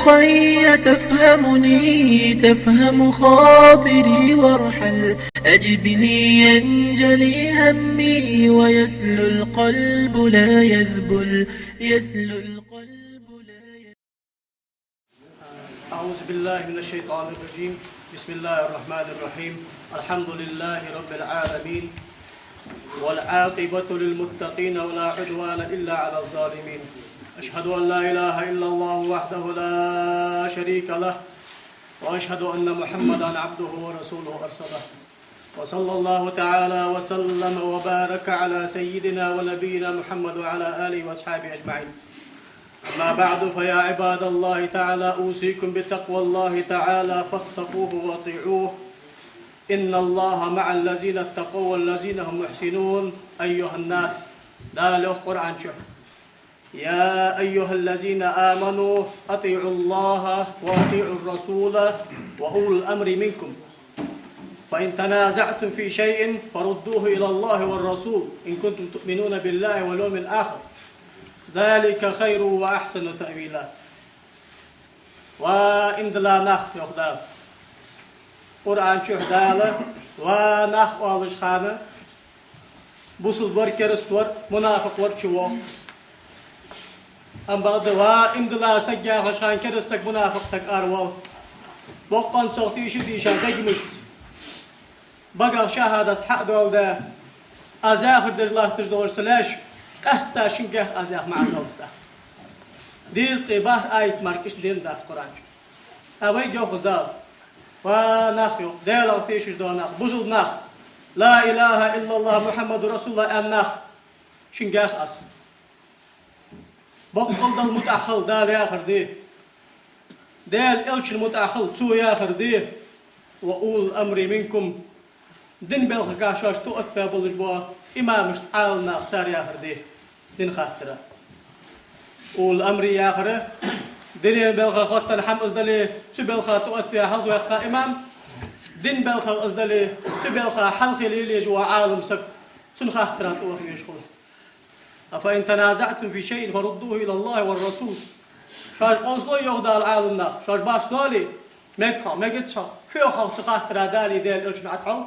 أخي تفهمني تفهم خاطري وارحل أجبني ينجلي همي ويسلو القلب لا يذبل يسلو القلب لا يذبل. أعوذ بالله من الشيطان الرجيم. بسم الله الرحمن الرحيم. الحمد لله رب العالمين والعاقبة للمتقين ولا عدوان إلا على الظالمين. أشهد أن لا إله إلا الله وحده لا شريك له وأشهد أن محمدا عبده ورسوله أرسله وصلى الله تعالى وسلم وبارك على سيدنا ونبينا محمد وعلى آله وأصحابه أجمعين. أما بعد فيا عباد الله تعالى أوصيكم بتقوى الله تعالى فاتقوه واطيعوه إن الله مع الذين اتقوا والذين هم محسنون. أيها الناس لا له قرآن شو يا أيها الذين آمنوا أطيعوا الله وأطيعوا الرسول وأولي الأمر منكم فإن تنازعتم في شيء فردوه إلى الله والرسول إن كنتم تؤمنون بالله واليوم الآخر ذلك خير وأحسن تأويلا. وإن لا نخ يخدام قرآن شو حدالة ونخ والش خانة بوصل ور كرستور منافق ور شو أم بعد وإن لا سجى خشان كرستك منافق سك أروال وقان صوتي شديشان تجمش بقى شهادة حق دول ده أزاخر دجله تجدور سلاش قستا شنكه أزاخ مع الدولستا ديز قباه آيت ماركش دين داس قرآن أوي جو خزدال ونخ يوخ ديل تيشش دو نخ بزل نخ لا إله إلا الله محمد رسول الله أن نخ شنكه أس بقل دل متأخل دال ياخر دي ديل إلش المتأخل سو ياخر دي وأول الأمر منكم دين بالخ كاشاش تؤت بابلش بوا إمامش عالنا خسار ياخر دي دين خاطرة والأمر ياخره دين بالخ خطن حم أزدلي سبالخ تؤت يا حظ ويقى إمام دين بالخ أزدلي سبالخ حلخ ليلي جوا عالم سك سن خاطرة تؤخ يشخل. أفإن تنازعتم في شيء فردوه إلى الله والرسول شاش قوسلو يغدى العالم ناخ شاش باش دولي مكة مجتشا فيو خلص خاطرة دالي ديل إلش معتحو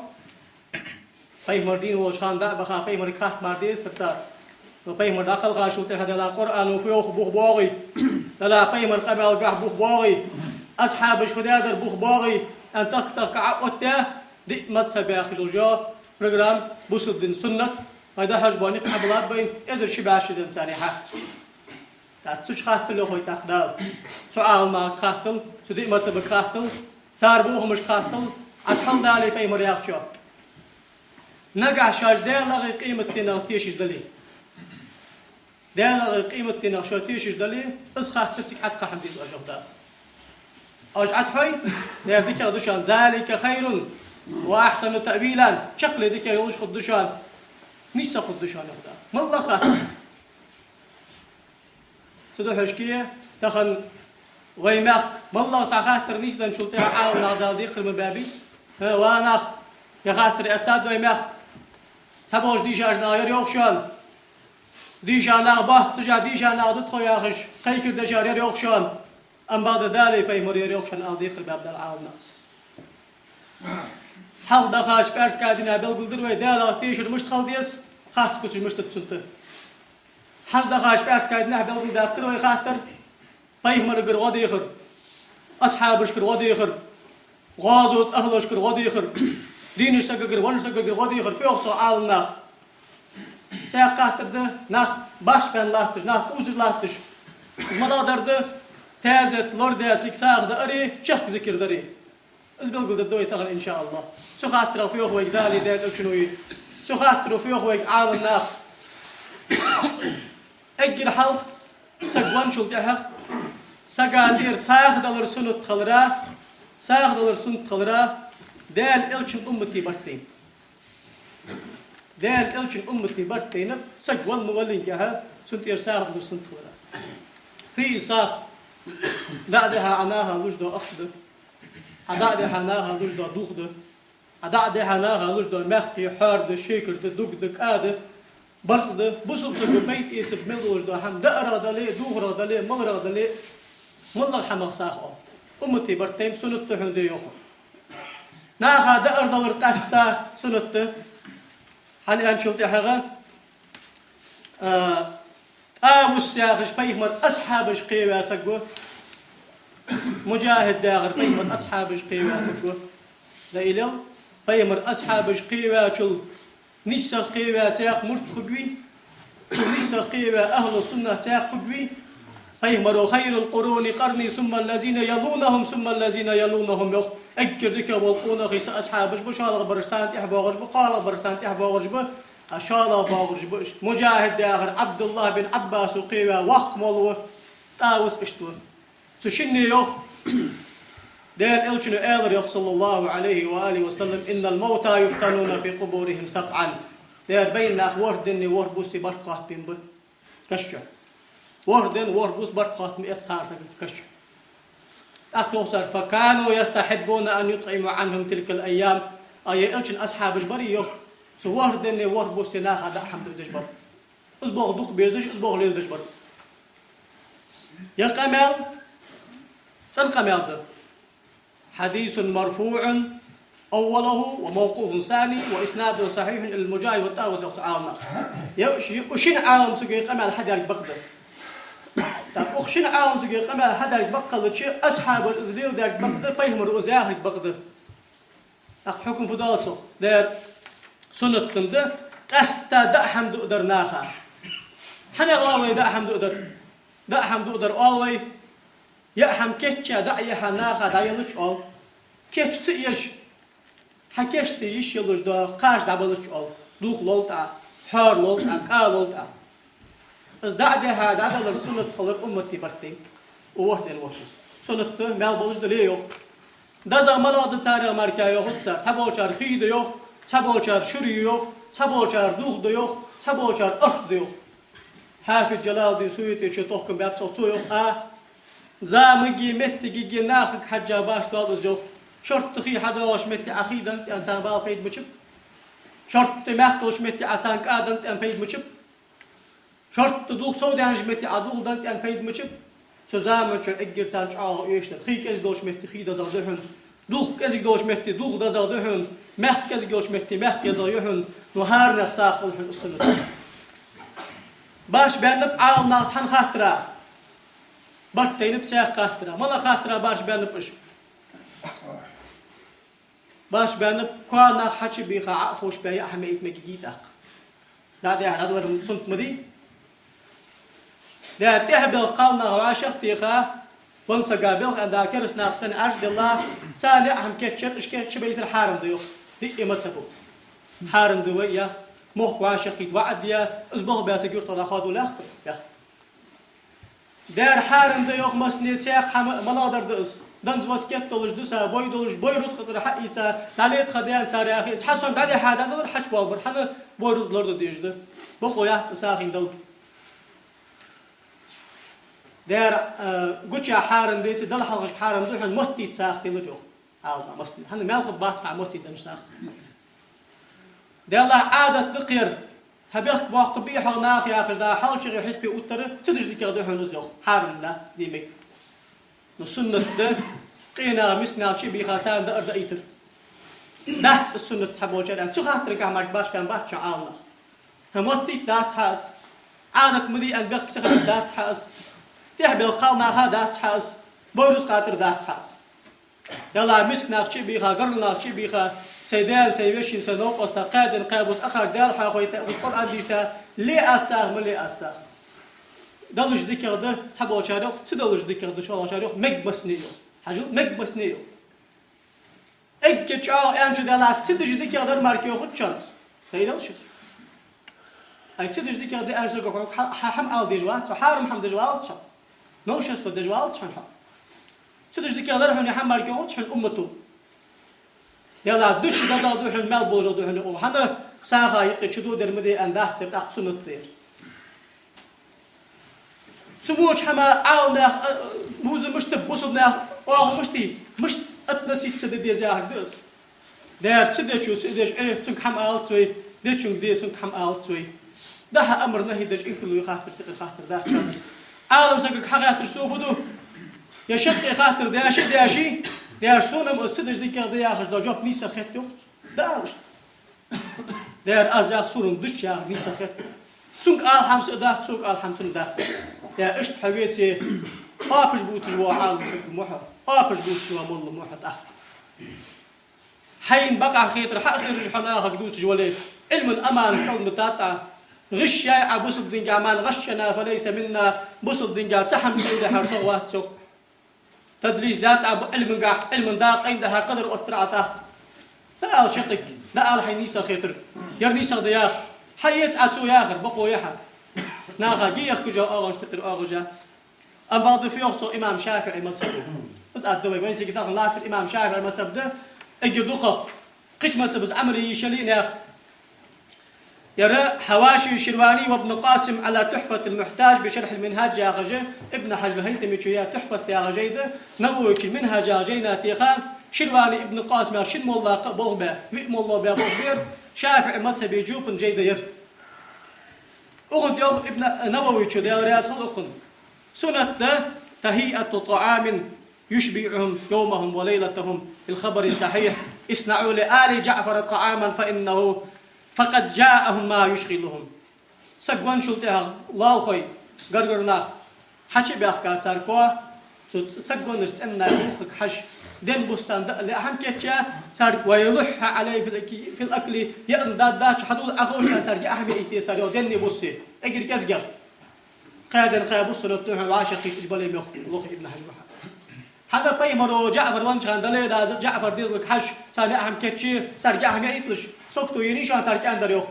پیمر دین وش خان دا بخا پیمر کات مردی سرسار و پیمر داخل غاشو ته هذا القرآن وفيوخ بوخ باغي لا پیمر قبل قح بوخ باغي أصحابش خدادر بوخ باغي أن تقطع عقدته دي مذهب يا أخي جوجا برنامج بوسد دين سنة هذا حجباني قبلات بين إذا شبعش دين سانيحة تاسوش خاطر له خوي تقدر سؤال ما خاطر سدي مذهب خاطر صار بوخ مش خاطر أتحمل دالي پیمر ياخشوا نقع شاش ديلغي قيمة تناغتيش دلي ديلغي قيمة تناغشاتيش دلي اسخاح تتك حتى حمديز أجهداز أجعد حي ذيك دوشان ذلك خير وأحسن تأويلا شكل ذيك يوش خدوشان نيسا خدوشان يخدا مالله خاطر سدو حشكية تخن ويماق مالله ساخاتر نيسا نشلتها عاو نغدال ديقر مبابي واناخ يخاطر أتاد ويماق سبوش ديشاش ناير يوخشان ديشان ناغباه تجا ديشان ناغدت خو ياخش قيكر دشار يوخشان أم بعد دالي بيمر يوخشان ألديقر باب دال عالنا حال دخاش برس كادينا بالقلدر وي دالا تيشر مشتخل ديس خافت كسر مشتت سنت حال دخاش برس كادينا بالقلدر وي خاطر بيمر قر غديخر أصحابش قر غديخر غازوت أهلش قر غديخر دين سجقر ون سجقر غادي يخر في أخص عال نخ سيقاتر ده نخ باش بين لاتش نخ أوزر لاتش ما درده تازت لورده سكساق ده أري شخ ذكر دري أزبل قلت دوي تغل إن شاء الله سو خاطر في أخوي دالي ده أكشنوي سو خاطر في أخوي عال نخ أجر حلق سجوان شو تحق سجادير ساخ دلر سنة خلرا ساخ دلر سنة خلرا دال إلشن أمتي برتين دال إلشن أمتي برتين سجوال مولين جها سنت إرساخ دلر سنة خلرا في ساخ دعدها عناها لجدو أخشد دعدها عناها لجدو دوخد دعدها عناها لجدو مخي حارد شيكر دوك آده برصد بصب سجو بيت إيسب ملوش دو هم دقرا دلي دوغرا دلي مغرا دلي ملا حمق ساخو أمتي برتيم سنت هندي يوخو ناخا دأر دور قاستا سنت حني أنشوف تحرق آوس يا غش بيهمر أصحاب قيوة سقو مجاهد داغر بيهمر أصحاب قيوة سقو لا إله بيهمر أصحاب قيوة شل نسخ قيوة تاق مرت خبوي نسخ قيوة أهل السنة تاق خبوي بيهمر خير القرون قرني ثم الذين يلونهم ثم الذين يلونهم يخ أكر ذكا والقونا خيس أصحابش بشالغ برستان تحباغش بقالغ برستان تحباغش أشالغ باغش بش مجاهد داغر عبد الله بن عباس وقيوة وق مولو تاوس اشتو سشني يخ دير إلشنو إيلر يخ صلى الله عليه وآله وسلم إن الموتى يفتنون في قبورهم سبعا دير بين ناخ وردن وربوسي برقات بين بل كشة وردن وربوس برقات مئسار سكت كشة أختصر فكانوا يستحبون أن يطعموا عنهم تلك الأيام أي إلشن أصحاب جبري يخ وردن وربوسي ناخ هذا حمد دجبر أصبغ دوق بيزج أصبغ ليل دجبر يا قمل سنقمل ده حديث مرفوع أوله وموقوف ثاني وإسناده صحيح المجاهد والطاوس يقطعون وشين عالم سجى قمل حدا يبقدر طب وشين عالم سجى قمل حدا يبقدر شيء أصحاب الإزريل ده يبقدر بيهمر وزاه يبقدر حكم فضالسه ده سنة ده قستا دا حمد قدر ناخا حنا غاوي دا حمد قدر دا حمد قدر أولوي يا حم كتشا دا يا ناخا دا يلش أول كتش تيش حكيش تيش يلش دا قاش دا بلش أول دوخ لولتا حار لولتا كا لولتا از دا ده هذا دا سنة خلر أمتي برتين ووحدة الوحش سنة مال بلش دليو دا زمان هذا ساري أمريكا يوخد سار سبوشار خيد يوخ سبوشار شري يوخ سبوشار دوخ ديوخ سبوشار أخش ديوخ حافظ جلال دي سويتي شتوخكم بيبسل سويوخ زامجي متجي ناخك حجة باش دال زوخ شرط خي حدا واش متي أخيدا إنسان بال بيد مشب شرط ماكلش متي عسان كادن أن بيد مشب شرط دوخ سودانج متي عدول دنت أن بيد مشب سوزامن شو أجر سانج يشتر خيك إز دوش متي خي دزال دهن دوخ كزيك دوش متي دوخ دزال دهن مخ كزيك دوش متي مخ كزال يهن نهار نخساخل هن السنة باش بينب عال ناقصان خاطرة برتين بساق خاطرة ملا خاطرة باش بينبش باش بينب كوانا حكي بيخا عقفوش بيا أحميت مكيجيت أخ ده هذا سنت مدي ده تهبل قالنا غواشق تيخا ونسا قابل عند كرس ناقصن أجد الله سالي أهم كتشر إش كتش بيت الحارم ديوخ دي إما تسبو حارم دوية مخ واشق يتوعد يا أسبوع بياسا جورت الله خادو لاخبر يا دار حارم ديوخ مسني تساق مناظر دقس دنز واسكت دولش دوسا بوي دولش بوي روت خطر حق يسا ناليت خديان ساري أخي تحسن بعد حدا نظر حش بالبر حنا بوي روت لورد ديجده بقوا يحت ساقين دل دار قتشا حارم ديت دل حلقش حارم دوحن مهتي تساق تلجو عالنا مسني حنا مالخب بات مع مهتي دنساق دار عادة دقير تبيخ واقبي حغناخ يا أخي دا حال شيء يحس بيوتر تدش ديك دوحن نزوخ حارم لا ديمك السنة ده قينا مسنا شيء بيخاسان ده أرد أيتر نحت السنة تبوجر أن تخاطر كامك باش كان باش عالنا هموتي دات حاس عانك مدي أن بيخ سخر دات حاس تحبل قالنا ها دات حاس بورس خاطر دات حاس يلا مسكنا شيء بيخا قرنا شيء بيخا سيدال سيوشين سنوق استقاد قابوس أخر دال حاخويتا والقرآن ديشتا لي أساغ ملي أساغ دلش ديكر ده تبو شاريخ تدلش ديكر ده شو شاريخ مقبسنيو حاجو مقبسنيو اكتش انشو دالا تدش ديكر ده ماركيو خد شانس هيدلش اي تدش ديكر ده انشو حم al ديجوات حارم حم ديجوات شان نوشس ديجوات شان تدش ديكر ده حن حم ماركيو شان امته يلا دش دزا دوحن مال بوجو دوحن وحنا ساخا يقشدو درمدي انداح تبقى سنت دير سموش حما عاونا موز مشتب بوصبنا او مشت اتنسيت تدي زاهك دس دار تدشو سدش تنك حم التوي دشون دي تنك حم التوي ده امر نهي دج ان كل يخاطر خاطر ده عالم سكك حقات سوفدو يا شق خاطر داشي سونا مؤسسة ذيك يا خش دوجوب نيسا خت يوت دارش أزاق سورن دش يا نيسا خت سونك خمس ده سوق خمسين ده يا إيش حبيتي أبش بوت جوا حال محر أبش بوت جوا مول محر حين بقى خيطر حق خير حنا هقدوت جوا علم الأمان كون متاتا غش يا أبو صدق جامان غشنا فليس منا بصدق جا تحم جود حرصوات سوق تدليس ذات أبو علم داق عندها قدر أطرعته لا شقك لا الحين نيسا خيطر يرنيسا ضياخ حيت عتو ياخر بقو يحا ناخا جيخ كجا أغش تقر أغجات أم بعض في وقت إمام شافعي مذهب بس أدوي وين تيجي تاخذ لا الإمام شافعي مذهب ده أجي دقق قش مذهب بس عمري يشلين يا أخ يرى حواشي شرواني وابن قاسم على تحفة المحتاج بشرح المنهاج يا غجه ابن حجر هيثمي شوية تحفة يا غجيده نووك المنهاج يا غجينا تيخان شرواني ابن قاسم يا شن والله قبول به وئم الله به بغبير شافعي مذهب يجوب جيد ير أغن يوم ابن نووي شو يا رياض خلقن سنة تهيئة طعام يشبعهم يومهم وليلتهم الخبر صحيح اصنعوا لآل جعفر طعاما فإنه فقد جاءهم ما يشغلهم سقوان شلتها الله خوي قرقرناخ حشي بيحكا ساركوا سقوان نجتنا يوقك حش دين بستان لأهم كيتشا سار ويلح عليه في الأكل يأذن داتش حدود أخوشا سار أهم يأتي سار يودني بصي أجر كزجر قادن قابوس لطنه العاشقي إجبالي مخ الله ابن حجمها هذا طيب مرو جعفر وانش عندنا دا جعفر ديزلك حش سار أهم كيتشي سار أهم يأتلش سوكتو ينيشان سار كأندر يوخ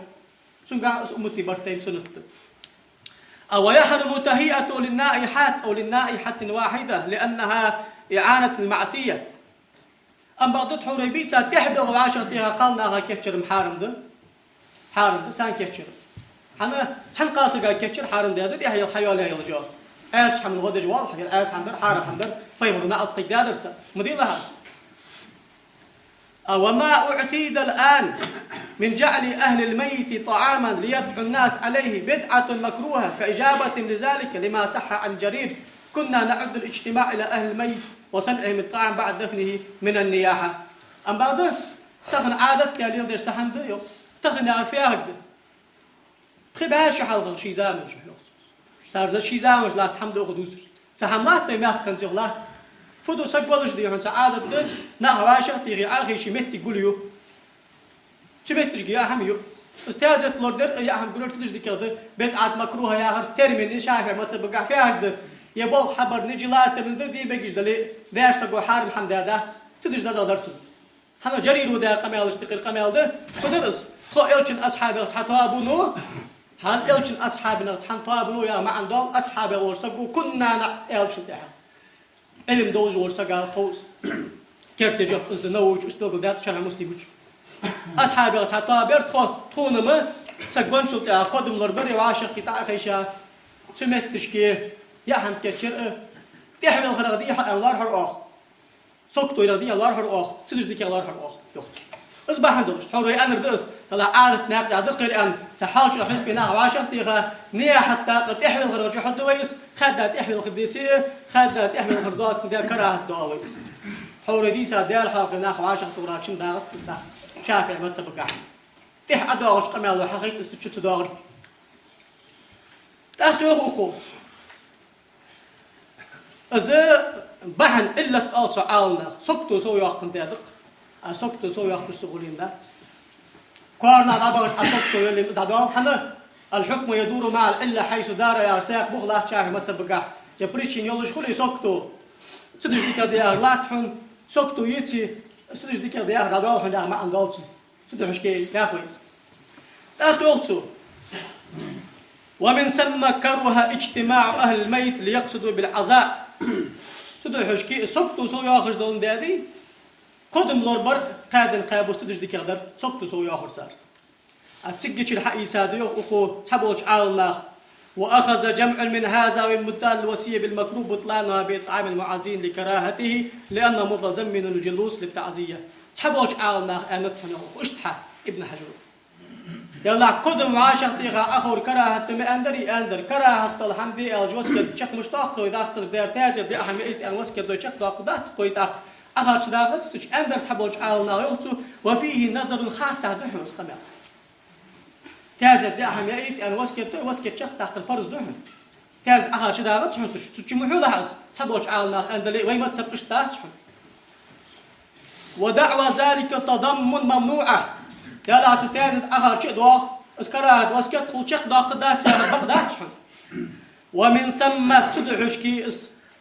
سنقع أمتي برتين سنت أو يحرم تهيئة للنائحات أو للنائحة واحدة لأنها إعانة المعصية أم بعض حريبيسا تحدغ بعشرتها قالنا كيتشر محارم ده حارم ده سان كيتشر حنا تحن قاسق كيتشر حارم ده دي هي الحيوان هي الجو أس حمل غدج واضح أس حمدر حارم حمدر فيمرنا الطق دادرسا مدينة هاس وما أعتيد الآن من جعل أهل الميت طعاما ليدعو الناس عليه بدعة مكروهة كإجابة لذلك لما صح عن جرير كنا نعد الاجتماع إلى أهل الميت وصنعهم الطعام بعد دفنه من النياحة أم بعده تخن عادت يا ليل دير سحن ده تخن يا فيها ده خباش حلقة شي زامن صار ذا شي زامن لا تحمد قدوس سحمات ما كنت الله فدو سقبلش دي هون سعادة ده نهواشة تيجي آخر شي مت يقول يو شو بيتش يا حميو استاذة لوردر يا حم قلت تدش دي كده بدعة مكروهة يا هر ترمين شافع ما تبقى فيها ده يبغى خبر نجي لا ترند دي بيجي دلي داش سقوا حارم حمدادات تدش ده درس حنا جرير وده قميل اشتقل قميل ده فدرس خو إلشن أصحاب أبونو هل إلشن أصحابنا أبونو يا ما عندهم أصحاب ورسقوا كنا إلشن ده علم دوج ورسقا خوز كيف تجيب أصل نوج أشتغل ده شرع مستيبوش أصحابي أصحابي بيرتخو تخونما سقون شلت قدم لربري وعاشق قطع خيشا سمت تشكي يا هم كتشر تحمل الخرق دي الله حر آخ سكتو إلى دي الله حر آخ سدش ديك الله حر آخ يخت أصبح هندلش حوري أنا ردس هلا عارف ناقد عدقر أن سحالش أحس بينها وعاشق تيخا نيا حتى قد تحمل الخرق حد ويس خدت تحمل الخديتي خدت تحمل الخرقات ده كراهة دعوة حوري دي ساديال حاق ناخ وعاشق توراشين دارت شافع ما تبقى تح أدوغش قمال وحقيقة استشت داغر تأخذ حقوق إذا بحن إلا أوصى عالنا سكتو سو يقن دادق سكتو سو يقن السؤولين ذات كارنا غابش سكتو يلي مزدادو حنا الحكم يدور مع الإلا حيث دار يا ساق بغلا شافع ما تبقى يبريشين يلش خلي سكتو تدش ديك ديار لاتحن سكتو يتي سدش ديك ديار غادو حنا ما عندوش سدش كي يا خويس تأخذ ومن ثم كره اجتماع أهل الميت ليقصدوا بالعزاء سدح حشكي سكتوا سو ياخذ دون دادي قدم لوربر قادن قابو سدش ديك يقدر سكتوا سو ياخذ صار اتسجج الحق يساديو اخو تحبوش عالناخ واخذ جمع من هذا والمدان الوصيه بالمكروه بطلانها باطعام المعازين لكراهته لانه متضمن الجلوس للتعزيه تحبوش عالناخ انتحنه واشتحى ابن حجر يلا قدم عاشق تيغا أخور كراهة ما أندر كراهة الحمدي الجوسك شق مشتاق وإذا أخذ دير تاجر دي أهمية أن وسك دو شق داقدات قويت أخر شداقت تش أندر سحبوش عالنا يوتو وفيه نظر خاص دحوس قمع تاجر دي أهمية أن وسك شق داق الفرز دحوم تاجر أخر شداقت تش محول حاس سحبوش عالنا أندر ويما تسبقش تاجر ودعوى ذلك تضمن ممنوعة يلا تتاجر أخر شيء دوخ اسكراد وسكت كل شق داقدات بقدات ومن ثم تدعشكي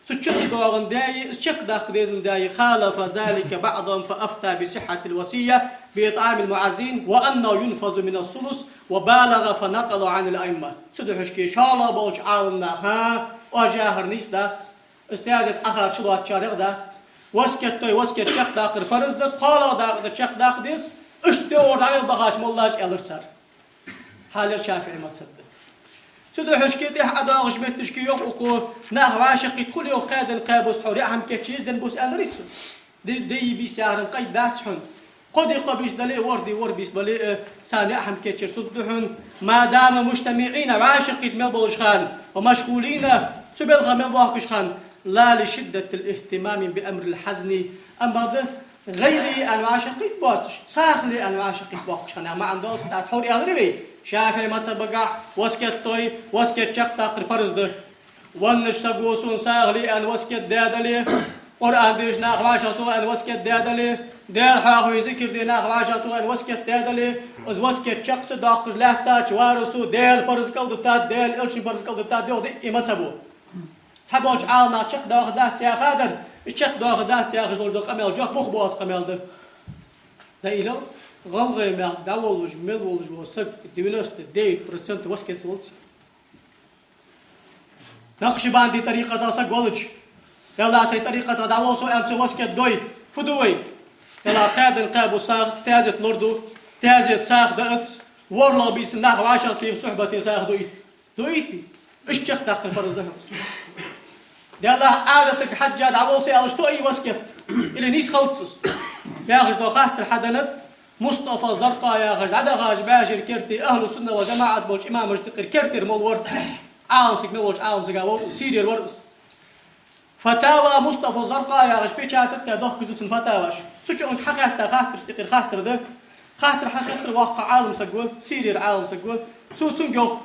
تشخ دوغن داي الشق داق ديزن داي خالف ذلك بعضهم فأفتى بصحة الوصية بإطعام المعزين وأنه ينفذ من الثلث وبالغ فنقل عن الأئمة تدعشكي شالا بولش عالنا ها وجاهر نيس دات استاذت أخر شلوات شارق دات وسكت شق داق الفرز دات قال داق شق داق ديز اشتور عمل بغاش مولاج ألرسار حال الشافعي ما تصدق تدحش كده حدا غشمت تشكي يوقو ناه عاشق كل يوم قاد القابوس حوري أهم كتشيز دنبوس أنا ريتسو دي بيسار القيد داتشون قدي قبيس دلي وردي بلي ثاني أهم كتشير صدحون ما دام مجتمعين عاشق ملبوش خان ومشغولين تبلغ ملبوش خان لا لشدة الاهتمام بأمر الحزن أما ده غيري أن عاشقيت باتش ساخلي أن عاشقيت باتش أنا ما عندوش تحوري أغربي شافعي ما تبقى وسكت توي وسكت شق تاقر فرزده ونش سقوسون ساغلي أن وسكت دادلي قرآن ديش ناخ عاشقتو أن وسكت دادلي دير حاخوي ذكر دي ناخ عاشقتو أن وسكت دادلي از وسكت شق تداقش لحتا شوارسو ديل فرز كالدتات ديل إلشي فرز كالدتات دي إما تسبو تسبوش عالنا شق داخدات يا خادر الشق داخدات يا خجل دوق أميل جاك بخبواز قميل ده ده إلو غلغي ما داولج ملولج وسق 99% وسكت سولت نقشباندي طريقة داسق ولج يلا سي طريقة داول سو أمس وسكت دوي فدوي يلا قادن قابو ساغ تازت لردو تازت ساغ دأت ورلا بيس ناخ عشان في صحبة ساغ دويتي إيش تخ داخل فرض ده يلا عادتك حجة داول سي ألش تو أي وسكت اللي نيس خلصص ياخذ دو خاطر حدنت مصطفى زرقاء يا غج عدا غاج باجر كرتي أهل السنة وجماعة بولش إمام مجتقر كرتي مولور عاونسك مولش عاونسك أول سيرير ورس فتاوى مصطفى زرقاء يا غج بيشاتك تدخل كدوس فتاواش سوتش أنت حقيقة خاطر تقر خاطر ده خاطر حقيقة واقع عالم سجول سيرير عالم سجول سوتسون جو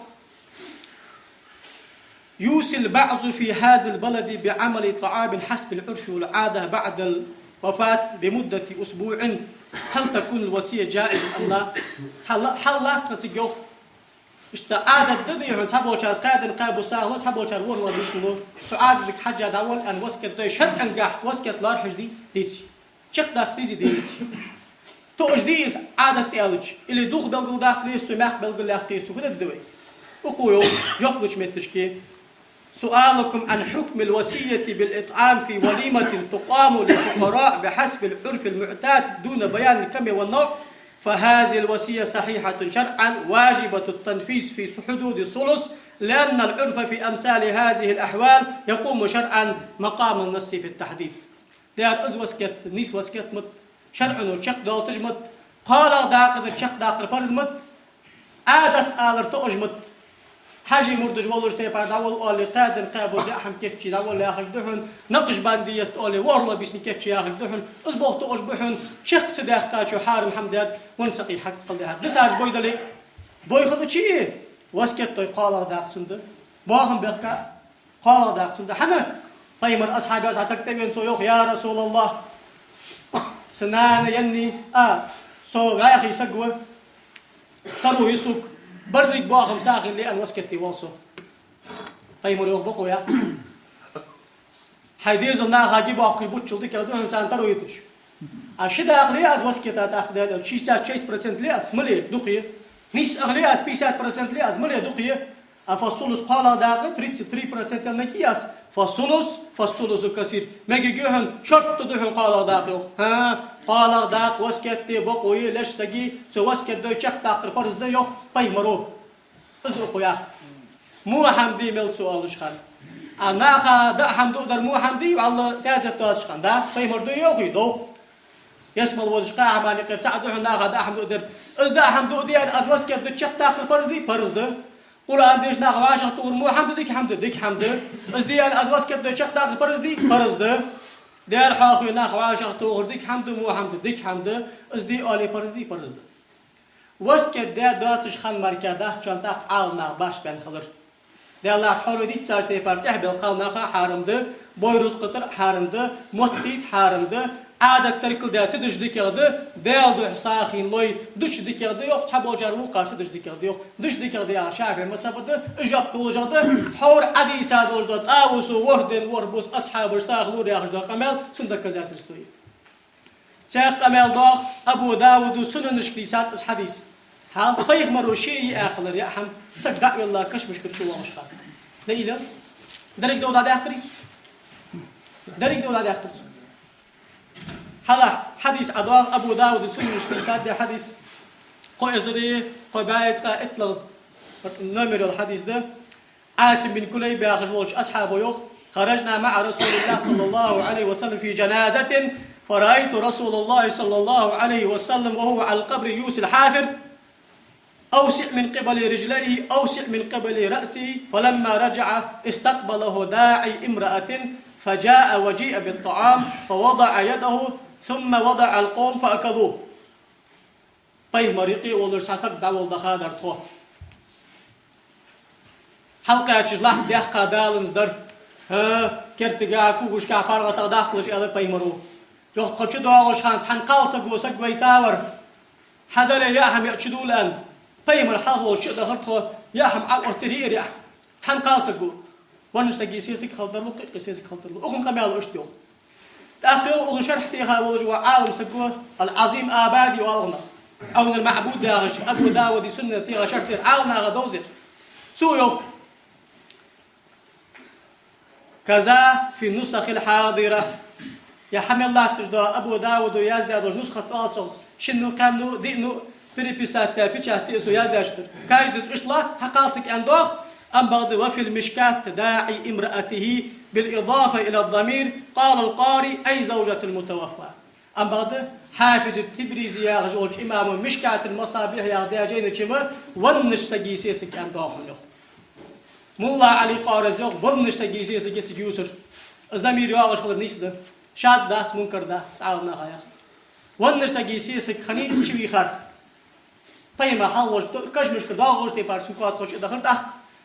يوصي البعض في هذا البلد بعمل طعام حسب العرف والعادة بعد الوفاة بمدة أسبوع هل تكون الوصية جائزة أم لا؟ حلات نسيجو اشتعاد الدنيا عن سبوا شهر قادن قابو ساغلو سبوا شهر ورلا بيشنو سعاد لك حاجة داول أن وسكت دوي شد أنجح وسكت لارحج دي ديتي شق داخ ديزي ديتي توش ديز عادة تيالج اللي دوخ بلغل داخ ليسو ماخ بلغل داخ ليسو كده الدوي وقويو جوكلش متشكي سؤالكم عن حكم الوصية بالإطعام في وليمة تقام للفقراء بحسب العرف المعتاد دون بيان الكم والنوع فهذه الوصية صحيحة شرعا واجبة التنفيذ في حدود الثلث لأن العرف في أمثال هذه الأحوال يقوم شرعا مقام النص في التحديد دار وسكت نيس وسكت مت شرعا وشق دول تجمت قال داقد الشق داقد فرز مت عادة آلر تؤجمت حاجة مردج والله تيبا داول أولي قادن قابو زاحم كتشي داول ياخذ دحن نقش باندية أولي ورلا بيسني كتشي ياخذ دحن أصبغ تقش بحن شق سداخ قاتشو حارم حمداد ونسقي حق قلدها قساج بويدلي بوي خذ شيء واسكت طي قال داق سند باهم بقى قال داق سند حنا طيب الأصحاب أسعسك تبين سويوخ يا رسول الله سنان يني سو غايخي سقوة ترو يسوق بريك باهم ساخن لي أن وسكت يواصل طيب مريوخ بقوا يا حيديز الناس هاجيب أقرب بتشل ديك هذول إنسان ترو يتش أشيد أغلي أز وسكت أتأخذ شيء 6% لي أز ملي دقيق نيس أغلي أز 5% لي أز ملي دقيق أفصلص قال داقة 3% المكياس فصلص كثير مجي جهن شرط تدهن قال داقة قال داق وسكت بقوي ليش سجي سو وسكت دو شق داق فرز دو يو باي مرو ازرقوا يا مو حمدي مل سؤال شخان أنا خا دا حمدو در مو حمدي والله تاجت تاج شخان دا باي مردو يو دو يسمى الوجه قاعة ماني قيب سعد وحنا غاد أحمد أدر إذا أحمد أدير أزواج كيف بتشق داخل برزدي برزده قرآن ديش ناقل عاشق تقول مو حمد ديك حمد إذا أزواج كيف بتشق داخل برزدي برزده دير حاخي ناقل عاشق تقول ديك حمد مو حمد ديك حمد إذا أولي برزده وسكت ده داتش خان مركزه چون تاق عالنا باش بين خضر ده الله حلو دي تساجتي فرتح بالقلنا حارمده بويروس قطر حارمده مطيت حارمده عادة تركل ده سدش ديكرده دالدو حساخين لوي دش ديكرده يوق تحبو جارو قارس دش ديكرده يوق دش ديكرده يا شاعر متصفده اجاب توجده حور عدي ساد وجدت اوسو وردن وربوس اصحاب الساخلور يا خجدا قمل سندك كذا تستوي ساق قمل ضاق ابو داود وسنن نشكليسات حديث حال بيغمروا شيء اخر يا حم صدق والله كش مشكل شو واش قال دليل دريك دو داد اختريس دريك دو داد اختريس هذا حديث أدوار أبو داود السنة مشكلة ده حديث قوي زري قوي بعيد قائتل نمر الحديث ده عاصم بن كليب ياخذ وجه أصحابه يوخ خرجنا مع رسول الله صلى الله عليه وسلم في جنازة فرأيت رسول الله صلى الله عليه وسلم وهو على القبر يوسي الحافر أوسع من قبل رجليه أوسع من قبل رأسه فلما رجع استقبله داعي امرأة فجاء وجيء بالطعام فوضع يده ثم وضع القوم فأكلوه طيب مريقي ولرساسك دعوة الدخادر طوه حلقة يتشجلاح ديح قادال نزدر كرتقا كوغوش كا فارغة تغداخلش إلى بيمرو يوخ قدش دواغوش خان تحن قالسك وسك ويتاور حدا لي ياهم يأتشدو الآن بيمر حاغوش شئ دخلتو ياهم عقور ترير ياهم تحن قالسك ونسجي سيسك خلطر له قيق سيسك خلطر له أخن قميال أشتيوخ تأخذوا أخن شرح فيها وجوا عالم سجوا العظيم آبادي والغنا أو المعبود داغش أبو داود سنة تيغا شرطير عالنا غدوزر سويوخ كذا في النسخ الحاضرة يا حمي الله تجدو أبو داود ويازداد نسخة آتصل شنو كانوا دينو فريبسات تابيشات تيسو يازداشتر كاجد إشلاط تقاسك أندوخ أم بعد وفي المشكات داعي امرأته بالإضافة إلى الضمير قال القاري أي زوجة المتوفى أم بعد حافظ التبريزي يا رجل إمام مشكات المصابيح يا داجين تشمر ونش سجيسيسك أن داخل ملا علي قارزيق ونش سجيسيسك يوسر الضمير يا رجل نيسد شاز داس منكر داس عالنا غايات ونش سجيسيسك خنيس شوي خار طيب ما حاولش كش مشكل داغوش تبارس مقاط خوش دخلت أخ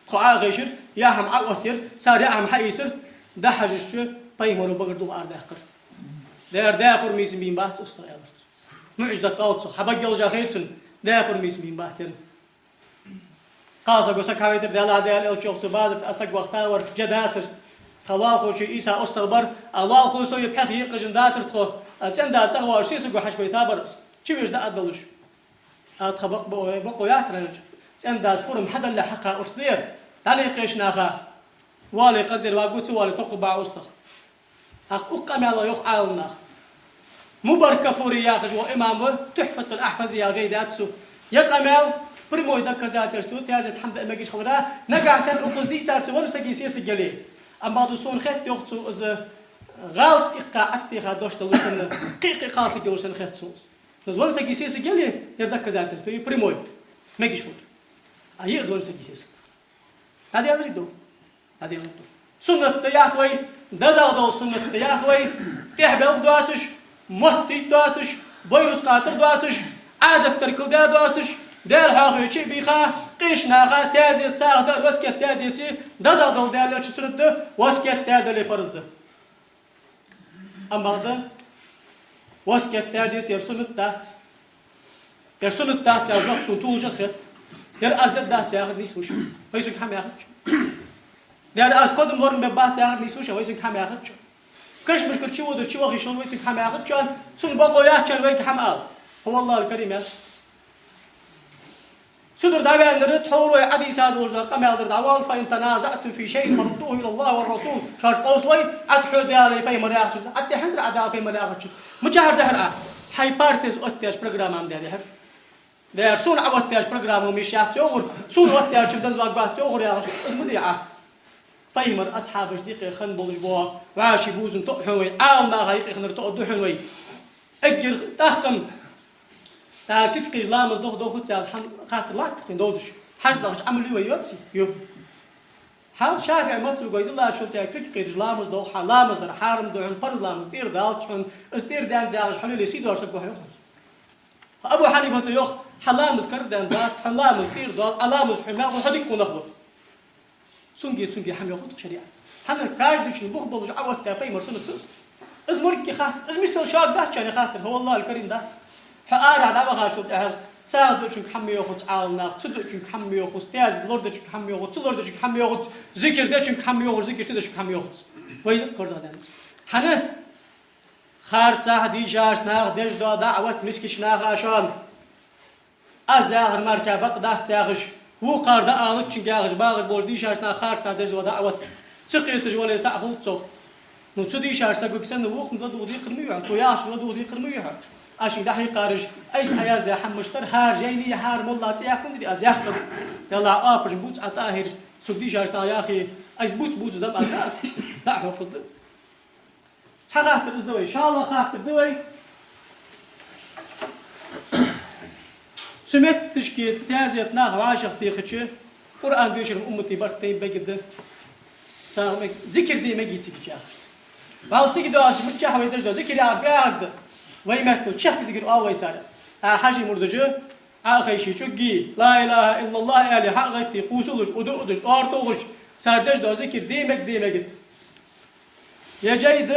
خواء غيشر يا هم عقوتير صار يا هم حيسر ده حجش طيب ولو بقدر أرد أخر ده أرد أخر ميسم بين بحث أسترا يا برد معجزة قاص حبق جلجا خيرسن ده أخر ميسم بين بحث قاص قصك هايتر ده لا ده لا أشوف سبازك أسق وقتها ور جداسر خلاص وش إيسا أستغبر الله خوسو يبحث يقجن داسر تخو أتسن داسر وارشي سق وحش بيتابرس شو يجد أدلش أتخبق بقو ياترنج أنداز قرم حدا اللي حقها أصدير تاني قيش ناخا والي قدر واقوت والي تقبع أستخ أقام الله يخ عالنا مبارك فوري ياخج وإمامه تحفة الأحفظ يا جيداتسو يقامل بريمو يدك زات يرستو تيازت حمد أمجيش خضراء نقع سن أقص دي سارسو ونسجي سيس الجلي أما بعد صون خيط يخصو إذا غلط إقاع أكتيخا دوشت اللوسن قيقي قاسي جلوسن خيط سوس نزول سجي سيس الجلي يردك زات يرستو بريمو مجيش خضر أيه زول سجيسيس هذه أدريدو هذه أدريدو سنة يا أخوي دزاغدو سنة يا أخوي تحبل دواسش مهتي دواسش بيروت قاتر دواسش عادة تركل دا دواسش دار حاخي شيء بيخا قيش ناخا تازي ساغدا وسكت تاديسي دزاغدو دار لش سنة وسكت تاد اللي فرزده أما هذا وسكت تاديسي سنة تات سنة تات يا زوج سنتو جخت در از دست یاخد نیسوش ویسوک هم یاخد در از کدوم دارم به بحث یاخد نیسوش ویسوک هم یاخد چون کش مشکل چی بود چی واقعی شون ویسوک هم یاخد چون سون باقی یاخد چون ویت هم آل هو الله الكريم يا سدر دعوة أن تحولوا عدي ساد وجد قام يقدر دعوة فإن تنازعتم في شيء فردوه إلى الله والرسول شاش قوسلي أتحد هذا في مرياخش أتى حنتر عدا في مرياخش مجهر ده هاي بارتيز أتياش برنامج عم ده ده سون عوضتياش برنامج ومشيات يوغر سون عوضتياش بدل زاقبات يوغر يا رجل اسمديعة طيمر أصحاب جديق خن بولجبوا وعاشي بوزن تقحوي عالنا غيق خنر تقدو حنوي أجر تحكم كيف كيجلامز دوخ تاع خاطر لا تقين دوش حاج داش عملي ويوتسي يو حال شافع مصر قايد الله شو تاع كيف كيجلامز دوخ حلامز در حارم دو عن فرز لامز تير دال شون استير دان داش حلو لي سيدو شكو هيو ابو حنيفه يوخ حلامز كردان دات حلامز تير دال علامز حما هذيك ونخبط سونجي حم ياخذ شريعه حنا كاردش بوخ بولج عوت تاع باي مرسل التوس ازمرك خاطر ازمي شاد دات يعني خاطر هو الله الكريم دات حقار على بغا شو تعال ساعد دوچ حم ياخذ عالنا تدوچ حم ياخذ تاز لوردچ حم ياخذ تلوردچ حم ياخذ ذكر دچ حم ياخذ ذكر تدچ حم ياخذ وي كردان حنا خارصه دي جاش ناغ دج دعوت مسكش ناغ عشان ازاغر مركبه قدح تاغش هو قارد آلت چنگاغش باغش بوج دي جاش ناغ خارصه دج دعوت سقيتج ولا سعفل تصو نو تدي جاش تاغو كسن وق ندو دي قرميو تو ياش ندو دي قرميو اشي دحي قارج ايس حياز ده حمشتر هار جايني هار مولا تياكن دي ازياخ يلا ابرج بوت عطاهر سودي جاشتا يا اخي ايس بوت دم الناس لا حفظ خاطر ازدوي ان شاء الله خاطر دوي سمت تشكي تازيت ناغ عاشق تيخشي قران بيشر امتي برتي بجد سامك ذكر دي ما جيسي بشاخ بالتي دو اش متشاح ويدش دو ذكر يا فياد ويمتو تشخ ذكر اول سنه حاجي مردجه اخي شي تشقي لا اله الا الله الي حقتي قوسلش ودودش ارتوغش سردش دو ذكر ديمك يا جيد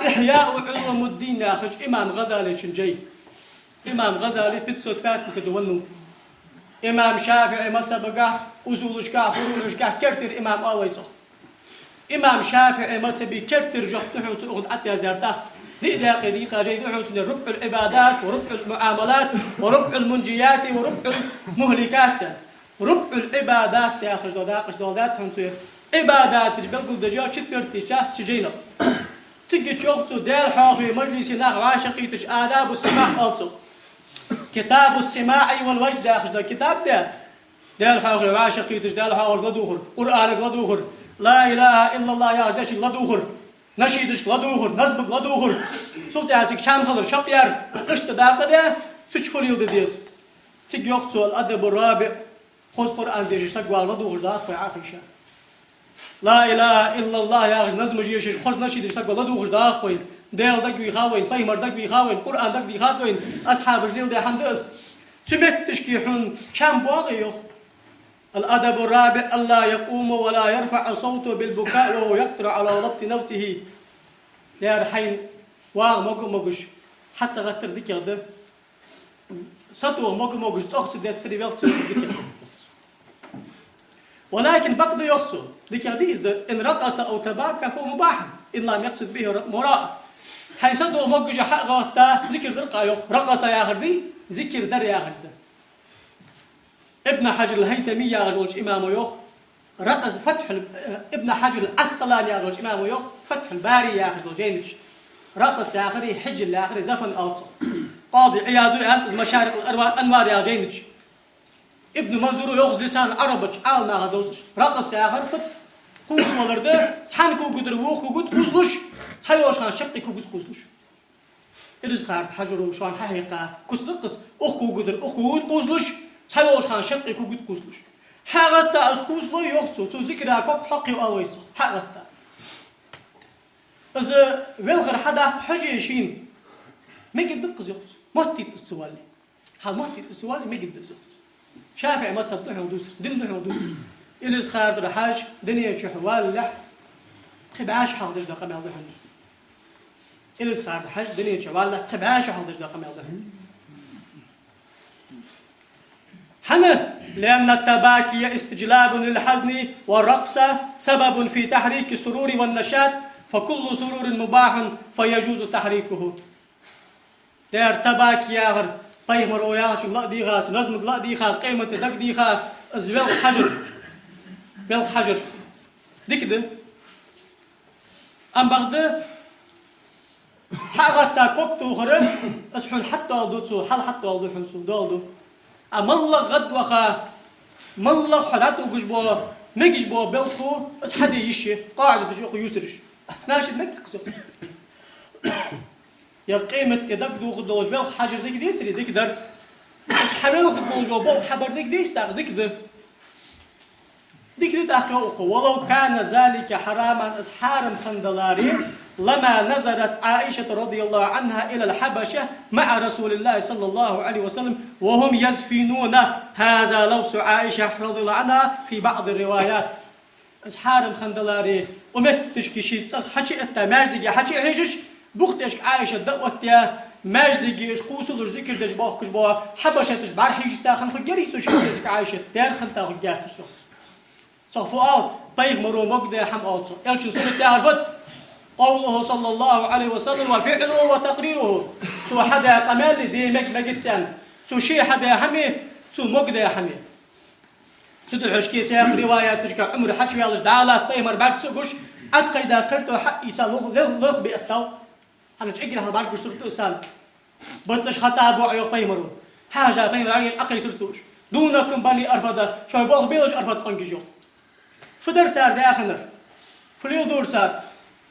إحياء علوم الدين يا أخي إمام غزالي شنجي إمام غزالي بتسوت بات كدونو إمام شافعي متبقى أصولش كا فروعش كا كرتر إمام أويسو إمام شافعي متبي كرتر جحتهم سؤال أتيا زرتاخ دي قاجيدهم سن ربع العبادات وربع المعاملات وربع المنجيات وربع المهلكات ربع العبادات يا أخي دودات هم سير عبادات جبل دجاج تشترتي شاس تجينا تيجي تشوفتو دال حاغي مجلس ناغ عاشقيتش آداب السماع ألتو كتاب السماع والوجد أخذ كتاب دال حاغي عاشقيتش دال حاغي لدوخر قرآنك لدوخر لا إله إلا الله يا دشك لدوخر نشيدش لدوخر نزبك لدوخر صوت عزيك شام خلر شقيار قشت داقة سوچ فليل ديس تيجي يوفتو الأدب الرابع خذ قرآن ديش سقوى لدوخر داقة عافيشا لا إله إلا الله يا أخي نزم جيش خرج نشيد يشتاق ولا دوغش داخوين ديل دق بيخاوين بايمر دق بيخاوين قرآن دق بيخاوين أصحاب الجيل ده حمدس سمت تشكيحون كم باغي يخ الأدب الرابع ألا يقوم ولا يرفع صوته بالبكاء وهو يقدر على ضبط نفسه يا رحين واغ موغش حتى غتر ديك يغدر سطو موغش تأخذ ده تريبيلت ديك ولكن بقضي يخصو ديك حديث إن رقص أو تباكى فهو مباح إن لم يقصد به مراء حيصدق موجه حق غوتا ذكر درقا يخ رقص يا غردي ذكر در يا غرد ابن حجر الهيثمي يا غزوج إمام يخ رقص ابن حجر العسقلاني يا غزوج إمام يخ فتح الباري يا غزوج جينش رقص يا غردي حجر يا غردي زفن ألطو قاضي عياذو أنت مشارق الأنوار يا جينش ابن منظور يوغز لسان عربج عالنا غدوش رقص يا غرفت قوس ولرده سحن كو قدر وخو قد قوزلوش سحيوش خان شقي كو قوزلوش إرز خارد حجر وشوان حقيقة كس نقص أخو قدر أخو قد قوزلوش سحيوش خان شقي كو قد قوزلوش حقتا أس قوزلو يوغسو سو ذكرها كوك حقي وأويسو حقتا إذا ويلغر حدا حجيشين ميجد بقز يوغسو مهتي تسوالي حال مهتي تسوالي ميجد تسوالي شافع ما تصدقه ودوس دنه ودوس إلز خارد الحاج دنيا شحوال لح خبعاش حاضر دقة ما يضحن إلز خارد الحاج دنيا شحوال لح خبعاش حاضر دقة ما يضحن حنا لأن التباكي استجلاب للحزن والرقص سبب في تحريك السرور والنشاط فكل سرور مباح فيجوز تحريكه دير تباكي يا غرب طيب مروياش لا ديغات نظم لا ديغات قيمة دق ديغات أزوال حجر بالحجر ديكده أم بغده حاغتا كوكتو خره أسحن حتى والدوتسو حل حتى والدو حنسو دولدو أم الله غد وخا مالله حلاتو جشبو نجشبو بلخو أس حد يشي قاعد بجوق يسرش سناشد مكتقسو يا قيمة يدك دوغ دوغ بيل حجر ديك ديتري ديك در بس حمل خدوج وبول حبر ديك ديستاق ديك ده ديك دي تحقق ولو كان ذلك حراما حارم خندلاري لما نزلت عائشة رضي الله عنها إلى الحبشة مع رسول الله صلى الله عليه وسلم وهم يزفنون هذا لبس عائشة رضي الله عنها في بعض الروايات حارم خندلاري ومتش كشيت حكي أنت ماجدي حكي عيشش بوقتش عائشة دوت يا ماجدي إيش قوسلوش ذكر دش باخش بوا حبشة تش بعد حيج تاخن خجري سو شو ذيك عائشة دار خن تاخد جاستش صفوال طيب مرو مقدة حم أوصل إيش سنة تعرفت قوله صلى الله عليه وسلم وفعله وتقريره سو حدا قمال دي مجتسان سو شيء حدا حمي سو مقدة حمي سدو حشكي سياق روايات تشكى عمر حشوي الله دعالات طيمر بعد سوقش أتقيدا قلتو حق يسالوه لغ بأتو أنا تأجل هذا بعد بسرطو سال بطش خطابو عيو طيمرو حاجة طيمر عيش أقل سرطوش دونكم بني أرفضة شوي بوغ بيلش أرفض أنجيجو فدر سار داخنر فليل دور سار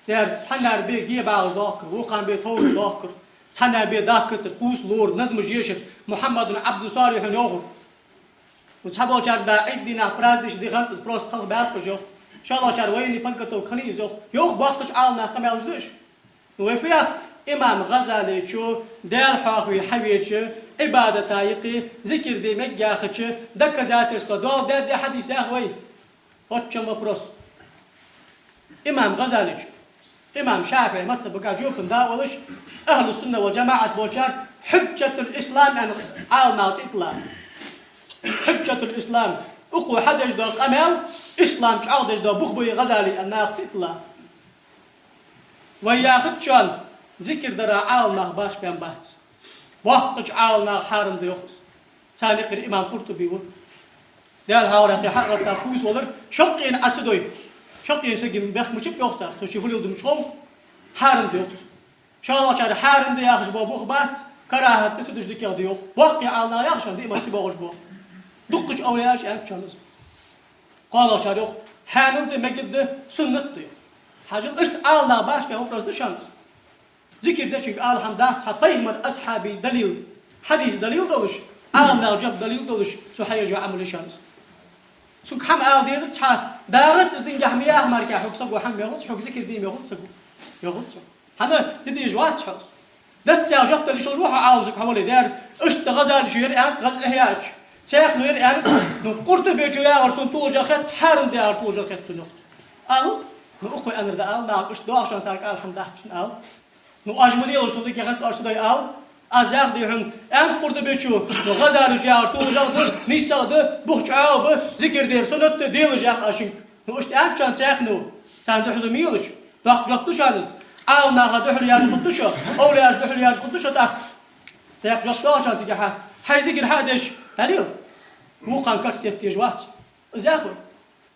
دار تحنر بي جيب عاوز داكر وقام بي طول داكر تحنر بي داكر قوس لور نظم جيشت محمد عبد صالح نوغر وتحبوا شار دا عدنا برازدش دي خلط سبروس خلط بارك جو شاء الله شار ويني بنكتو خني زوخ يوخ باقتش عالنا كمال جدش وفيخ إمام غزالي شو دال حاخوي حبيتش عبادة تايقي ذكر دي مجاختش دك ذات استدول دي حديث أخوي هاتشم وبروس إمام غزالي شو إمام شافعي مذهب بقاجوكم داولش أهل السنة والجماعة بوشار حجة الإسلام يعني عالنا إطلاق حجة الإسلام أقوى حد يجدو قمال إسلام شعود يجدو بخبوي غزالي الناس إطلاق وياخد شان ذكر درا عالنا باش بيان بات وقتش عالنا حارم ديوخس سانيق الإمام قرطبي ور دال هاورتي حقرتا كوس ولر شقين أتدوي شقين سجن بيخ مشيب يوخسر سو شي هوليو دمشخوم حارم ديوخس شاء الله شار حارم دياخش بوخ بات كراهة تسدش ديكيا ديوخ وقي عالنا يخشن دي ما تسيبوغش بو دقش أولياش أنت شانز قال شاريخ حانر دي مجد سنة ديوخ حاجة اشت عالنا باش بيان وبرز شانز ذكر ده شيء قال حمدات حطيهم أصحابي دليل حديث دليل دولش عالنا جاب دليل دولش سو حيجي عمل شانز سو كم قال ديزت شا دارت تنجح مياه ماركا حق سقو حم يغط حق ذكر ديم يغط سقو يغط هذا تدي جوات شخص ده جاب اللي شو روح عاوزك حوالي دار اشت غزال شير أنت غزل إحياج شيخ نير أنت نقرت بيجوا غرسون توجا خت حرم دار توجا خت سنوت قالوا نقول أنا ده قال نعم اشت دوا عشان سالك قال الحمد لله قال نو أجمدي وصل لك خت أرشد قال أزاق ديهم أنت قرت بيجوا غزال شير توجا نيسا ده بوش عاوب ذكر دير سنت ديل جاك عشان نو اشت أنت شان شيخ نو سان دحلو ميلش ضاق جاك تشانس عاو ما دحلو ياش خطشة أو ياش دحلو ياش خطشة تاخ سياق جاك تشان سجحة حي ذكر حدش دليل مو قان كرت يفتي جوات زاخر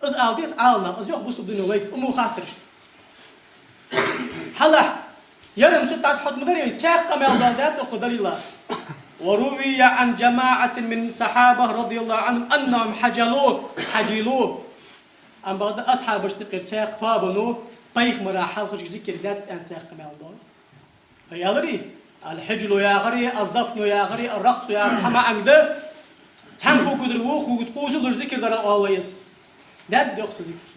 از ألديس عالنا از يوخ بوسو بدون ويك ومو خاطرش حلا يرم ستة حد مدري تشاق مال دادات وقدليلا وروي عن جماعة من صحابة رضي الله عنهم أنهم حجلوه أم بعض أصحاب اشتقر ساق طابنو طيخ مراحل خش ذكر دات أن ساق مال دول هيا غري الحجل يا غري الزفن يا غري الرقص يا حما عقده سامكو كدروخ وتقوسوا الذكر در always داد دوخت ذكر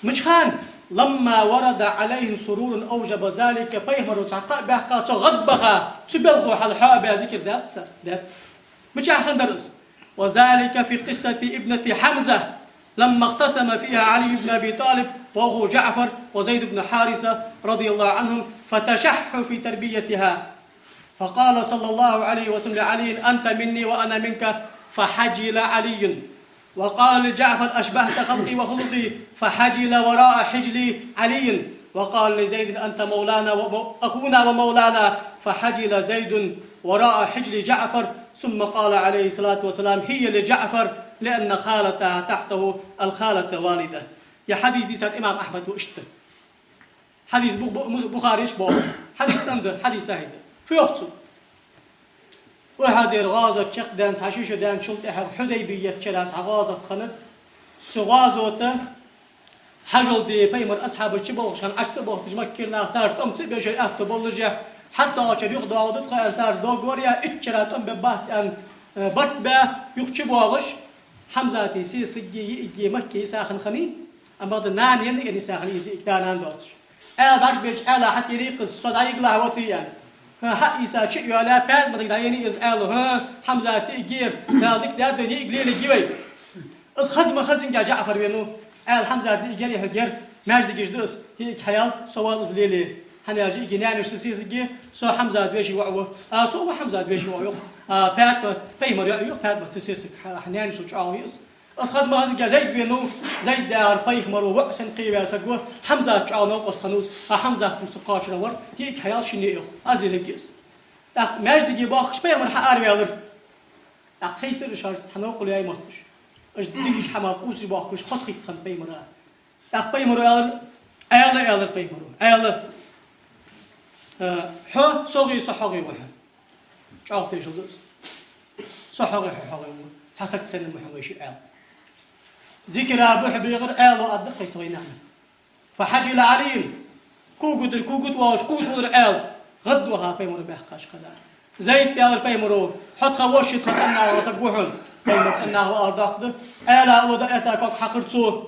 مشخان لما ورد عليهم سرور أوجب ذلك بيهمر وتعقى بحقا غضبها سبلغوا على حابة ذكر داد مشخان درس وذلك في قصة ابنة حمزة لما اقتسم فيها علي بن أبي طالب وأخو جعفر وزيد بن حارثة رضي الله عنهم فتشحوا في تربيتها فقال صلى الله عليه وسلم لعلي أنت مني وأنا منك فحجل علي وقال لجعفر أشبهت خلقي وخلقي فحجل وراء حجلي علي وقال لزيد أنت مولانا أخونا ومولانا فحجل زيد وراء حجل جعفر ثم قال عليه الصلاة والسلام هي لجعفر لأن خالته تحته الخالة والدة يا حديث دي سر إمام أحمد وإشته حديث بخاري إشبه حديث سند حديث سهيد في وقته وهذه الغازة شق دان عشيشة دان شلت حديبية شلات غازة خنت سغازوته حجل دي بيمر أصحاب الشباب عشان عشت بوقت مكينا صار تم تبي شيء أكتب حتى عشان ياخذوا عودة قال صار دوغوريا إتشرات ببحث عن برتبة يخشبوا حمزة سيجي مكي ساخن خني أما ضنان يعني ساخن يزي إكتان عندوش بعد بيج حتى يريقص صدق يقلع وطيان حق يسا شيء ولا بعد ما تقدر يعني يزعله حمزة تيجير ذلك ده دنيا يقليل جوي خزن جعفر بينو حمزة تيجير يهجر ماجد جدوس هيك حيال سوال زليلي هنرجع جنان وشتسيسجي سو حمزة بيجي وعوه سو حمزة بيجي وعوه بعد بيمر يعوه بعد بتسيسك حنان شو تعاويس خزن زيد بينو زيد دار بيمر وقسن قيبة سجوا حمزة تعاونه قصخنوس حمزة مسقاش نور هيك حيال شنيخ أزيل الجس ماجد جيباخش بيمر حقار بيالر تيسر شارج حنوقل يا مطش ديش حماق أوسج باخش خسخي خن بيمر بيمر أيالر بيمر أيالر حو صغي صحغي وحن شاف تيجي جلس صحغي تحسك سن المحويش آل ذكر أبو حبيغر آل وأدق يسوي نعم فحجل عليل كوكود واش كوش مدر آل غدوها بيمر بحقاش قدر زيت آل بيمرو حط خوش يتخطنا وسقوحن بيمر سناه وأرداقده آل أولو دقيتا كوك حقرتسو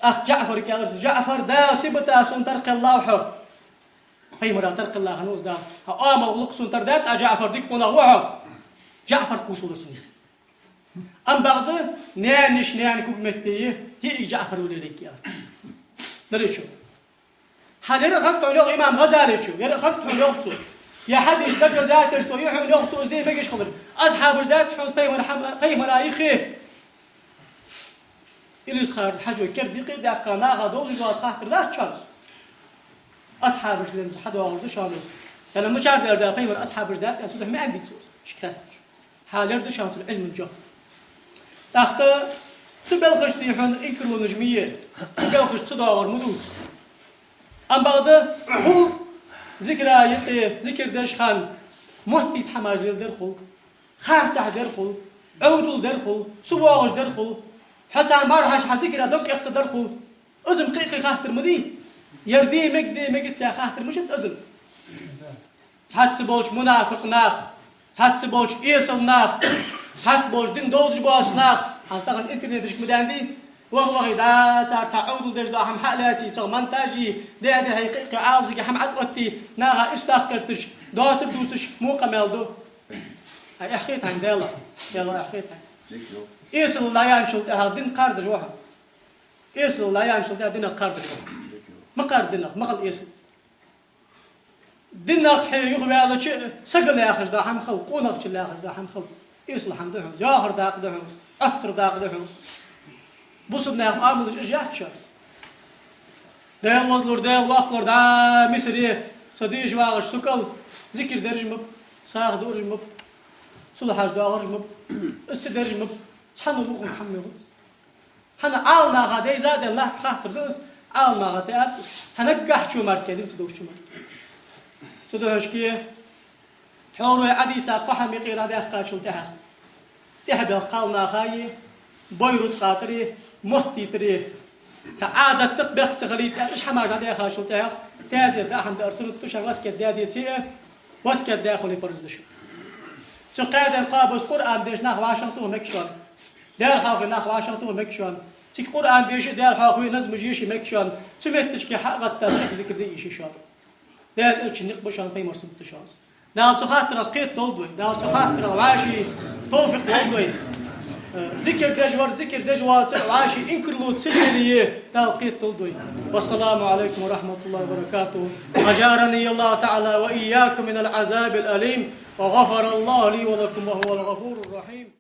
أخ جعفر كالرس جعفر دا سبتا سنترق اللوحه بيمر ترق الله هنوز دا آمل لقصون تردات جعفر ديك قونا وعا جعفر كوسول السنيخ أم بعد نانش كوك متيه هي جعفر ولي لك يا دريشو حدير خطو لغ إمام غزالي شو ير خطو لغتو يا حديث لك زاتش تو يحو لغتو زي ما يجيش خضر أصحاب جدات حوز بيمر أيخي إليس خارج حجو كردي دا قناغا دوز جوات خاطر لا تشارز أصحاب جدات حدا ورد شانوس أنا مش عارف إذا بيمر أصحاب جدات أنا صدق ما عندي سوس شكله حال يرد شانوس العلم الجو تحت سبل خشتي حن إكرو نجمية سبل خشت صداور مدوس أم بعد خل ذكر داش خان مهتي حماج للدرخل خارسع درخل عودل درخل سواغش درخل حسن مرهش حذكر دوك اخت درخل أزم قيقي خاطر مدي يردي مجد سا خاطر مشت أزم تحت بولش منافق ناخ تحت بولش إيصل ناخ تحت بولش دين دوزج باش ناخ هستغن إنترنتش مداندي وغوغي دا صار سعود داش دا هم حالاتي تو مونتاجي دا هيقيقي عاوزك هم عقوتي ناغا اشتاقتش دوتر دوتش مو قمالدو هاي اخيت عن يلا اخيت عن إيصل لا ينشل دين قاردج واحد إيصل لا ينشل دين قاردج ما قاردنا ما خل إيصل دينا حي يغبي هذا شيء سقل يا أخي دا هم خل قونك شل يا أخي دا هم خل إيصل حمد حمص يا آخر داق دحمص أكتر داق دحمص بوسبنا يا أخي آمدش إجاحت شر ده وزلور ده واقلور ده مصري صديش واغش سكال ذكر درج مب ساق درج مب صلحاش داغرج مب استدرج مب حنو بوق محمد حنا عالنا هذا زاد الله خاطر دس عالنا هذا تنجح شو مركز صدوش شو مركز صدوش كيه حورو عدي ساق فحم يقير هذا أفقاد شو تحب القالنا خاي بيروت قاطري مهتي تري سعادة تقبق سخليت إيش حماج هذا خاش شو تازر ده حمد أرسل تشا واسكت دادي سيء واسكت داخلي برز دشو شو قاعد قابوس قرآن ديش ناخ واشنطن مكشون دار حاقي ناخ واشنطن مكشون تيك قرآن ديش دار حاقي نزم جيشي مكشون سمعتش كي حقت تشك ذكر دي إيش شاب دار إيش نقبشان في مرسوم تشانس دار تخاطر القيت دولدوي دار تخاطر العاشي توفيق دولدوي ذكر دجوار العاشي إنكرلو تسليليه دار القيت دولدوي والسلام عليكم ورحمة الله وبركاته أجارني الله تعالى وإياكم من العذاب الأليم وغفر الله لي ولكم وهو الغفور الرحيم.